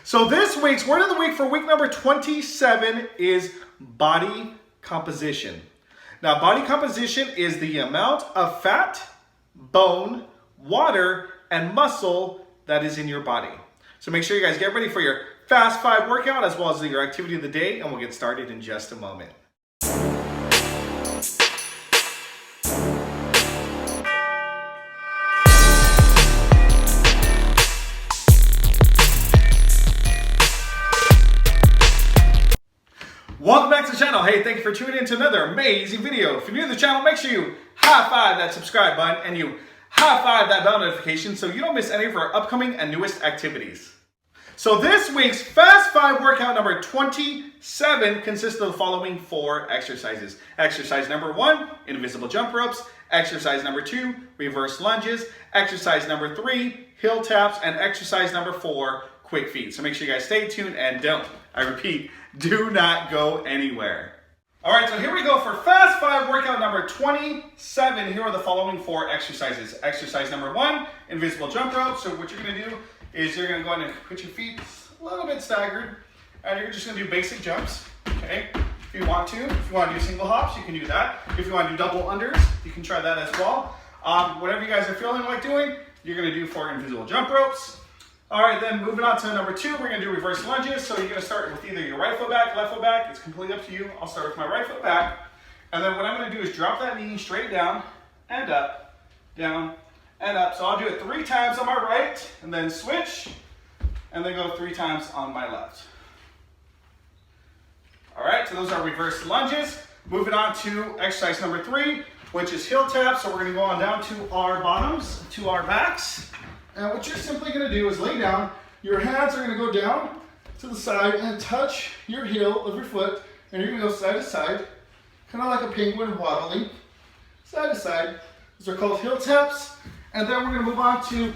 So this week's word of the week for week number 27 is body composition. Now, body composition is the amount of fat, bone, water, and muscle that is in your body. So make sure you guys get ready for your Fast 5 workout as well as your activity of the day, and we'll get started in just a moment. Welcome back to the channel. Hey, thank you for tuning in to another amazing video. If you're new to the channel, make sure you high five that subscribe button and you high five that bell notification so you don't miss any of our upcoming and newest activities. So this week's Fast 5 workout number 27 consists of the following 4 exercises. Exercise number 1, invisible jump ropes. Exercise number 2, reverse lunges. Exercise number 3, heel taps. And exercise number 4, quick feet. So make sure you guys stay tuned and don't, I repeat, do not go anywhere. All right, so here we go for Fast 5 workout number 27. Here are the following 4 exercises. Exercise number 1, invisible jump rope. So what you're gonna do is you're gonna go ahead and put your feet a little bit staggered, and you're just gonna do basic jumps, okay? If you want to do single hops, you can do that. If you wanna do double unders, you can try that as well. Whatever you guys are feeling like doing, you're gonna do 4 invisible jump ropes. All right, then moving on to number 2, we're gonna do reverse lunges. So you're gonna start with either your right foot back, left foot back. It's completely up to you. I'll start with my right foot back. And then what I'm gonna do is drop that knee straight down and up, down and up. So I'll do it 3 times on my right and then switch and then go 3 times on my left. All right, so those are reverse lunges. Moving on to exercise number 3, which is heel taps. So we're gonna go on down to our bottoms, to our backs. And what you're simply going to do is lay down. Your hands are going to go down to the side and touch your heel of your foot. And you're going to go side to side, kind of like a penguin waddling, side to side. These are called heel taps. And then we're going to move on to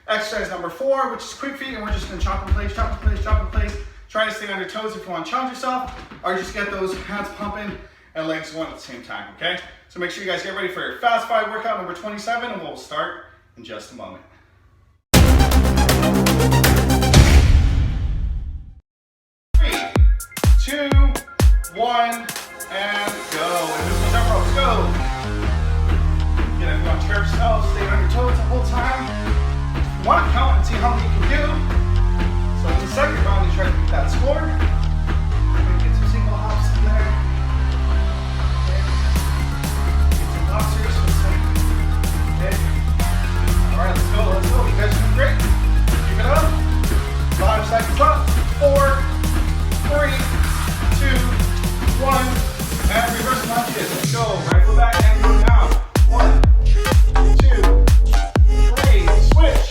exercise number 4, which is quick feet. And we're just going to chop in place, chop in place, chop in place. Try to stay on your toes if you want to challenge yourself, or just get those hands pumping and legs going at the same time, okay? So make sure you guys get ready for your Fast 5 workout number 27, and we'll start in just a moment. 2, 1, and go. Invisible jump ropes, go. Again, if you want to trip yourself, stay on your toes the whole time. If you want to count and see how many you can do. So in the second round, you try to beat that score. Maybe get some single hops in there. Okay. Get some boxers for a second. Okay. All right, let's go, let's go. You guys are doing great. Keep it up. 5 seconds left. 4, 3, 2, 1, and reverse lunges. Let's go. Right foot back and go down. 1, 2, 3. Switch.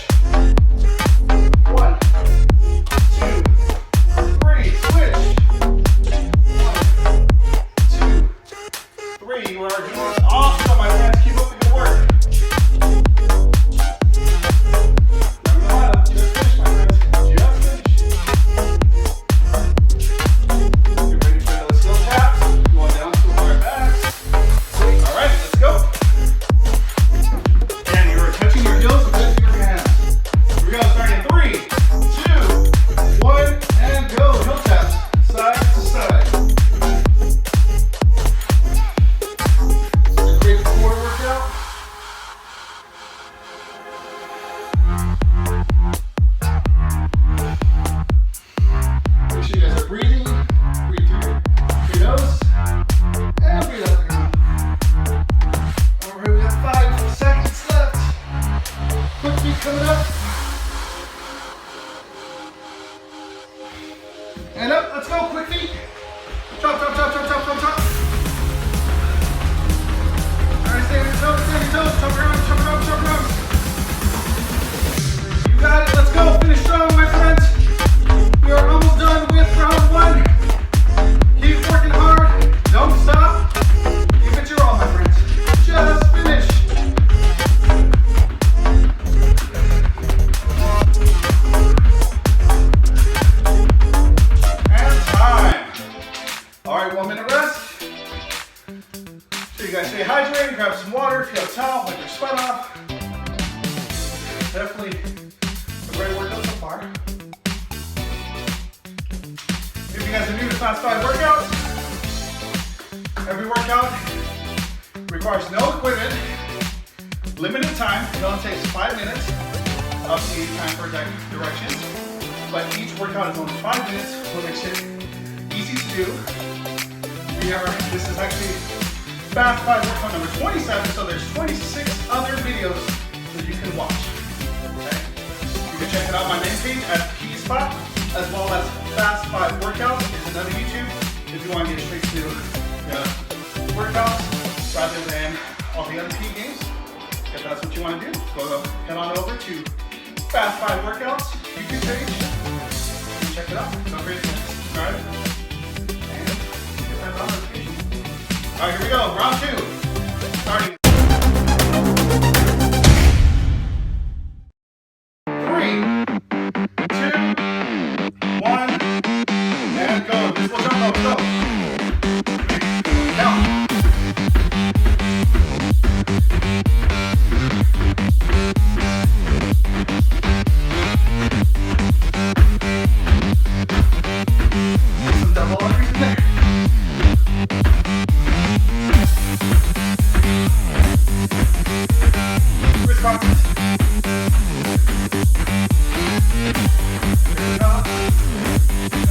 1, 2, 3. Switch. 1, 2, 3. You are doing awesome, my friends. Keep up the good work. Just finish, my friends. Just finish. And up, let's go, quick feet. Chop, chop, chop, chop, chop, chop, chop. All right, stay on your toes, chop around, chop around, chop around. You got it, let's go, finish strong, my friends. We are almost done with round 1. Keep working hard, don't stop. Give it your all, my friends. Just finish. Stay hydrated, grab some water if you have a towel, wipe your sweat off. Definitely a great workout so far. Fast 5 workout. Every workout requires no equipment, limited time. It only takes 5 minutes, up to 8 time per directions. But each workout is only 5 minutes, what makes it easy to do. This is actually Fast 5 workout number 27, so there's 26 other videos that you can watch. Okay? You can check it out on my main page at ThePESpot, as well as Fast 5 Workouts is another YouTube if you want to get straight to workouts rather than all the other P games. If that's what you want to do, head on over to Fast 5 Workouts YouTube page and check it out. Don't forget to subscribe and get that notification. All right, here we go. Round 2. Starting. 3, 2, 1, and go. This will jump up. Go. Count. Some double unders in there. Responses.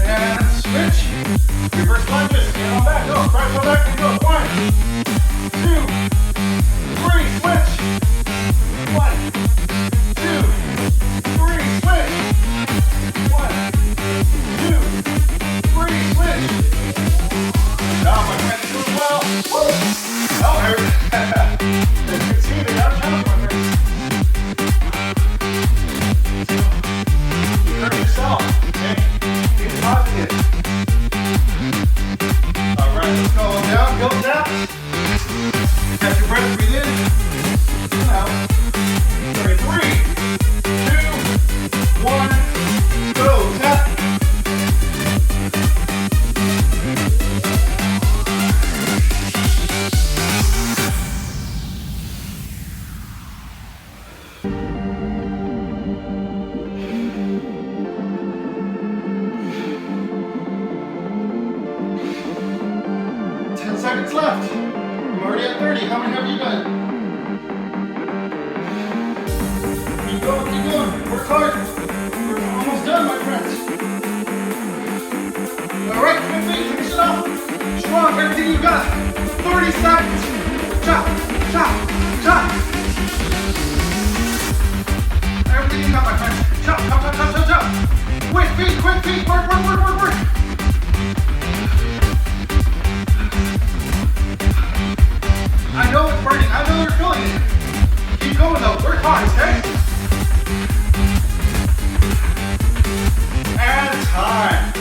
And switch. Reverse lunges. Get on back. Go. Right foot back and go. 1, 2, 3. Switch. 1, 2, 3. Switch. 1, 2, 3. Switch. Now my friends doing well. Woo! Oh, there. You can see they got a challenge, my friends. You hurt yourself, okay? Be positive. All right, let's go down, go down. Catch your breath, breathe in. Out. 3, 2, 1, go. Tap. 10 seconds left. I'm already at 30. How many have you done? Keep going, keep going. Work hard. We're almost done, my friends. All right, quickly, finish it off. Strong, everything you got. 30 seconds. Chop, chop, chop. Everything you got, my friends. Chop, chop, chop, chop, chop, chop. Quick feet, quick feet. Work, work, work, work, work. I know it's burning. I know you're feeling it. Keep going though. Work hard, okay? And time.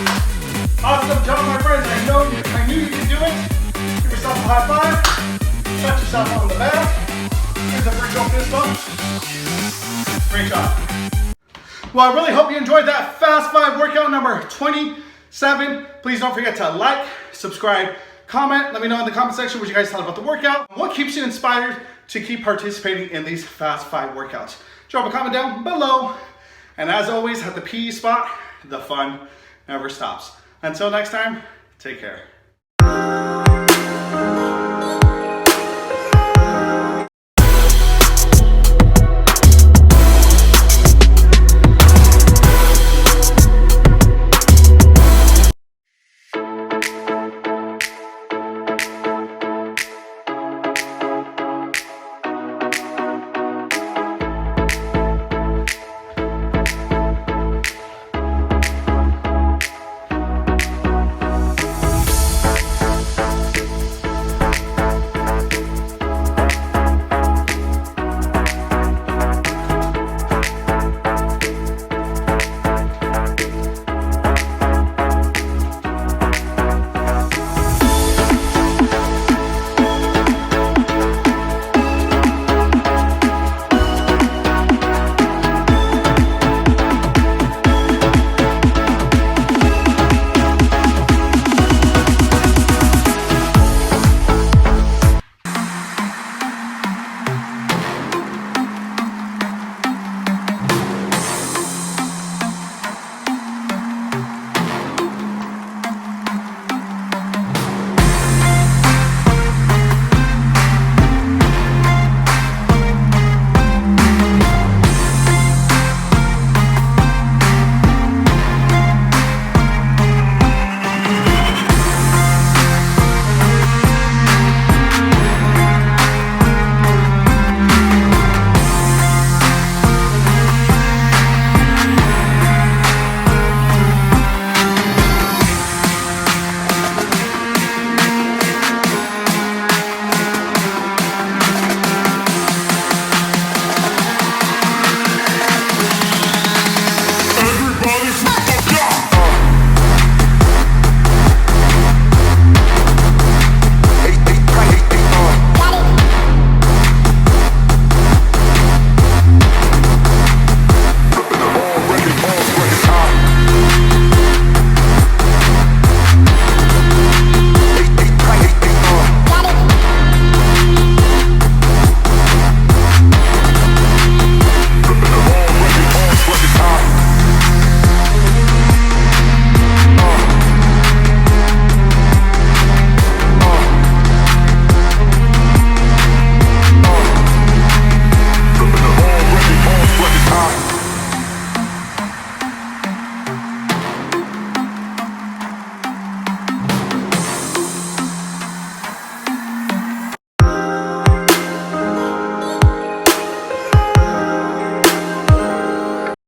Awesome job, my friends. I knew you could do it. Give yourself a high five. Pat yourself on the back. Here's the virtual fist bump. Great job. Well, I really hope you enjoyed that Fast 5 workout number 27. Please don't forget to like, subscribe, comment. Let me know in the comment section what you guys thought about the workout. What keeps you inspired to keep participating in these Fast 5 workouts? Drop a comment down below. And as always, at the ThePESpot, the fun never stops. Until next time, take care.